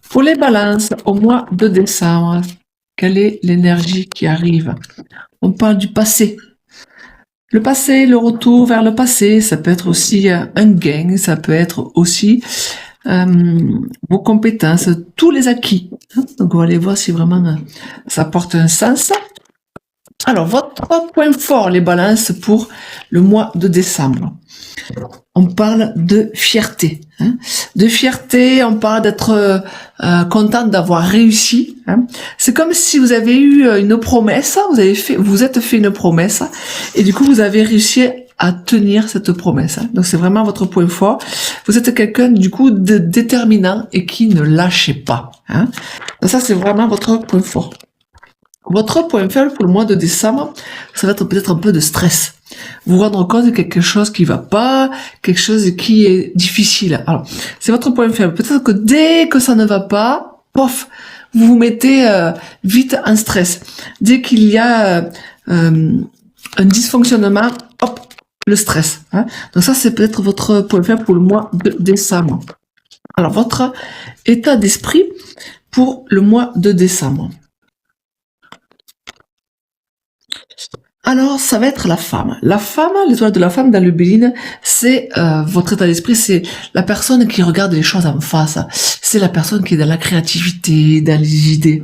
Pour les balances, au mois de décembre, quelle est l'énergie qui arrive? On parle du passé. Le passé, le retour vers le passé, ça peut être aussi un gain, ça peut être aussi vos compétences, tous les acquis. Donc on va aller voir si vraiment ça porte un sens. Alors, votre point fort, les balances, pour le mois de décembre. On parle de fierté. De fierté, on parle d'être contente d'avoir réussi. C'est comme si vous avez eu une promesse, vous êtes fait une promesse, et du coup vous avez réussi à tenir cette promesse. Donc c'est vraiment votre point fort. Vous êtes quelqu'un du coup de déterminant et qui ne lâchez pas. Donc ça c'est vraiment votre point fort. Votre point faible pour le mois de décembre, ça va être peut-être un peu de stress. Vous rendre compte de quelque chose qui va pas, quelque chose qui est difficile. Alors, c'est votre point faible. Peut-être que dès que ça ne va pas, pof, vous vous mettez vite en stress. Dès qu'il y a un dysfonctionnement, hop, le stress. Donc ça, c'est peut-être votre point faible pour le mois de décembre. Alors, votre état d'esprit pour le mois de décembre. Alors, ça va être la femme. La femme, l'étoile de la femme dans le Béline, c'est votre état d'esprit, c'est la personne qui regarde les choses en face. C'est la personne qui est dans la créativité, dans les idées.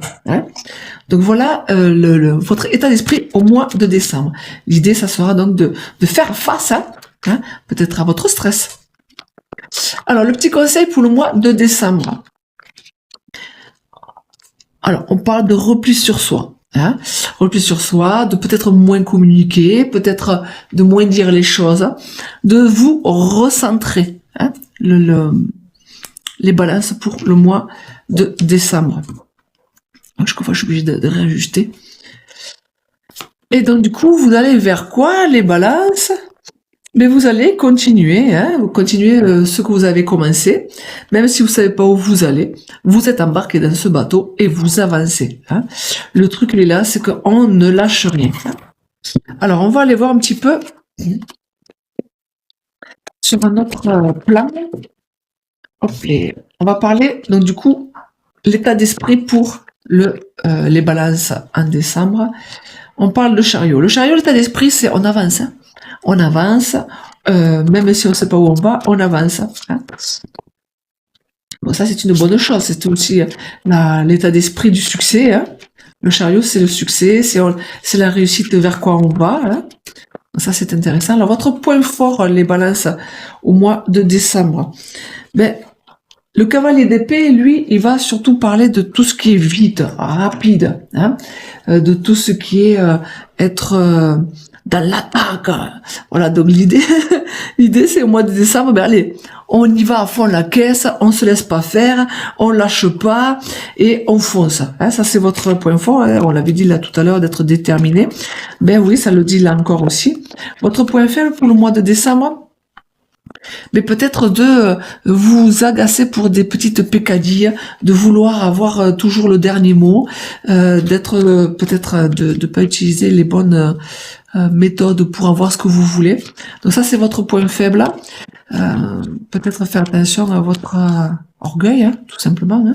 Donc voilà votre état d'esprit au mois de décembre. L'idée, ça sera donc de faire face, peut-être à votre stress. Alors, le petit conseil pour le mois de décembre. Alors, on parle de repli sur soi. Repli sur soi, de peut-être moins communiquer, peut-être de moins dire les choses, de vous recentrer. Les balances pour le mois de décembre. Donc, chaque fois, je suis obligée de réajuster. Et donc, du coup, vous allez vers quoi, les balances? Mais vous allez continuer, vous continuez ce que vous avez commencé, même si vous savez pas où vous allez, vous êtes embarqué dans ce bateau et vous avancez. Le truc, il est là, c'est qu'on ne lâche rien. Alors, on va aller voir un petit peu sur un autre plan. On va parler, donc du coup, l'état d'esprit pour les balances en décembre. On parle de chariot. Le chariot, l'état d'esprit, c'est on avance. On avance, même si on ne sait pas où on va, on avance. Bon, ça c'est une bonne chose, c'est aussi l'état d'esprit du succès. Le chariot, c'est le succès, c'est la réussite vers quoi on va. Ça c'est intéressant. Alors votre point fort, les balances, au mois de décembre. Le cavalier d'épée, lui, il va surtout parler de tout ce qui est vite, rapide, de tout ce qui est être dans l'attaque. Voilà, donc l'idée c'est au mois de décembre, allez, on y va à fond la caisse, on se laisse pas faire, on lâche pas et on fonce. Ça c'est votre point fort, on l'avait dit là tout à l'heure d'être déterminé. Oui, ça le dit là encore aussi. Votre point faible pour le mois de décembre, mais peut-être de vous agacer pour des petites peccadilles, de vouloir avoir toujours le dernier mot, d'être peut-être de pas utiliser les bonnes méthodes pour avoir ce que vous voulez. Donc ça c'est votre point faible. Peut-être faire attention à votre orgueil, tout simplement.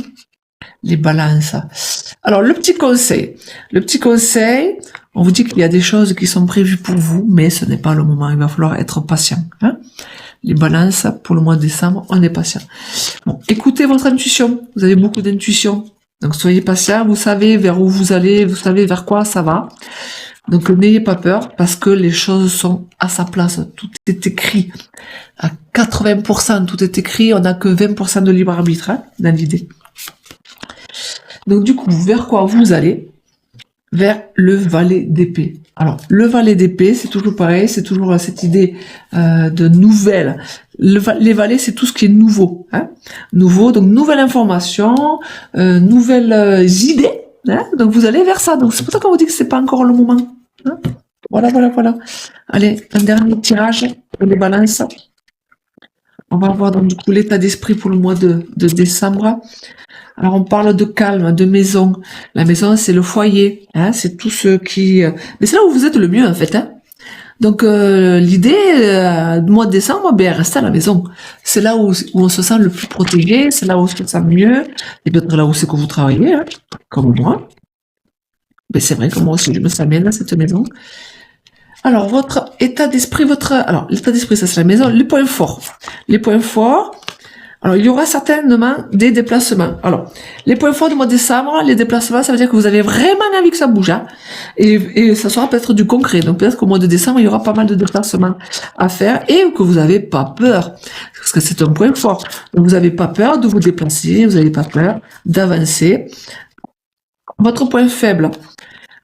Les balances. Alors le petit conseil, on vous dit qu'il y a des choses qui sont prévues pour vous, mais ce n'est pas le moment. Il va falloir être patient. Les balances, pour le mois de décembre, on est patient. Bon, écoutez votre intuition. Vous avez beaucoup d'intuition. Donc, soyez patient. Vous savez vers où vous allez. Vous savez vers quoi ça va. Donc, n'ayez pas peur parce que les choses sont à sa place. Tout est écrit. À 80%, tout est écrit. On n'a que 20% de libre arbitre, dans l'idée. Donc, du coup, vers quoi vous allez? Vers le valet d'épée. Alors, le valet d'épée, c'est toujours pareil, c'est toujours cette idée de nouvelle. Les valets, c'est tout ce qui est nouveau. Nouveau, donc nouvelle information, nouvelles idées. Donc, vous allez vers ça. Donc, c'est pour ça qu'on vous dit que c'est pas encore le moment. Voilà. Allez, un dernier tirage pour les balances. On va voir donc du coup l'état d'esprit pour le mois de décembre. Alors on parle de calme, de maison. La maison c'est le foyer, c'est tout ce qui. Mais c'est là où vous êtes le mieux en fait. Donc l'idée, du mois de décembre, ben, rester à la maison. C'est là où on se sent le plus protégé, c'est là où on se sent mieux, et peut-être là où c'est que vous travaillez, hein, comme moi. Ben, c'est vrai que moi aussi, je me sens bien dans cette maison. Alors, votre état d'esprit, alors, l'état d'esprit, ça c'est la maison. Les points forts. Les points forts. Alors, il y aura certainement des déplacements. Alors, les points forts du mois de décembre, les déplacements, ça veut dire que vous avez vraiment envie que ça bouge, hein. Et ça sera peut-être du concret. Donc, peut-être qu'au mois de décembre, il y aura pas mal de déplacements à faire et que vous n'avez pas peur. Parce que c'est un point fort. Donc, vous n'avez pas peur de vous déplacer, vous n'avez pas peur d'avancer. Votre point faible.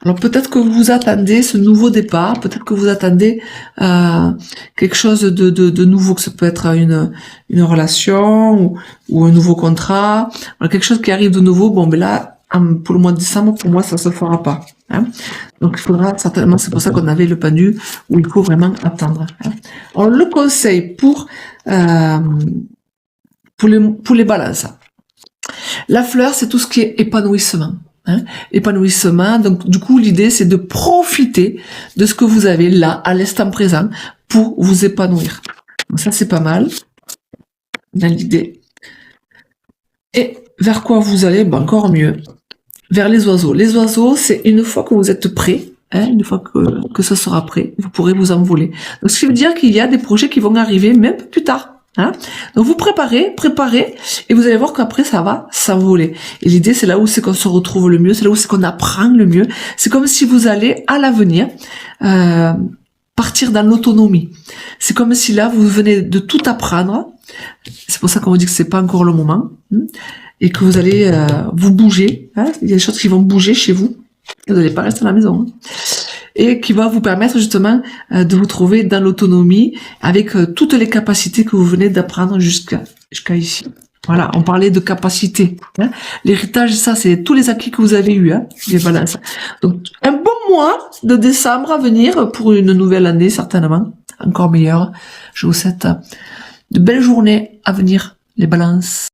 Alors peut-être que vous attendez ce nouveau départ, peut-être que vous attendez quelque chose de nouveau, que ça peut être une relation ou un nouveau contrat, voilà, quelque chose qui arrive de nouveau. Bon, mais là, pour le mois de décembre, pour moi, ça se fera pas. Hein. Donc il faudra certainement, c'est pour ça qu'on avait le pendu où il faut vraiment attendre. Hein. Alors le conseil pour les balances. La fleur, c'est tout ce qui est épanouissement. Hein, épanouissement. Donc, du coup, l'idée, c'est de profiter de ce que vous avez là, à l'instant présent, pour vous épanouir. Donc, ça, c'est pas mal, dans l'idée. Et vers quoi vous allez? Ben, encore mieux. Vers les oiseaux. Les oiseaux, c'est une fois que vous êtes prêt, hein, une fois que ça sera prêt, vous pourrez vous envoler. Donc, ce qui veut dire qu'il y a des projets qui vont arriver même plus tard. Hein, donc vous préparez, et vous allez voir qu'après ça va s'envoler. Et l'idée, c'est là où c'est qu'on se retrouve le mieux, c'est là où c'est qu'on apprend le mieux. C'est comme si vous allez à l'avenir partir dans l'autonomie. C'est comme si là vous venez de tout apprendre. C'est pour ça qu'on vous dit que c'est pas encore le moment, hein, et que vous allez vous bouger. Hein, il y a des choses qui vont bouger chez vous. Vous n'allez pas rester à la maison. Hein. Et qui va vous permettre justement de vous trouver dans l'autonomie avec toutes les capacités que vous venez d'apprendre jusqu'à ici. Voilà, on parlait de capacité. Hein. L'héritage, ça, c'est tous les acquis que vous avez eus, hein, les balances. Donc, un bon mois de décembre à venir pour une nouvelle année, certainement, encore meilleure. Je vous souhaite de belles journées à venir, les balances.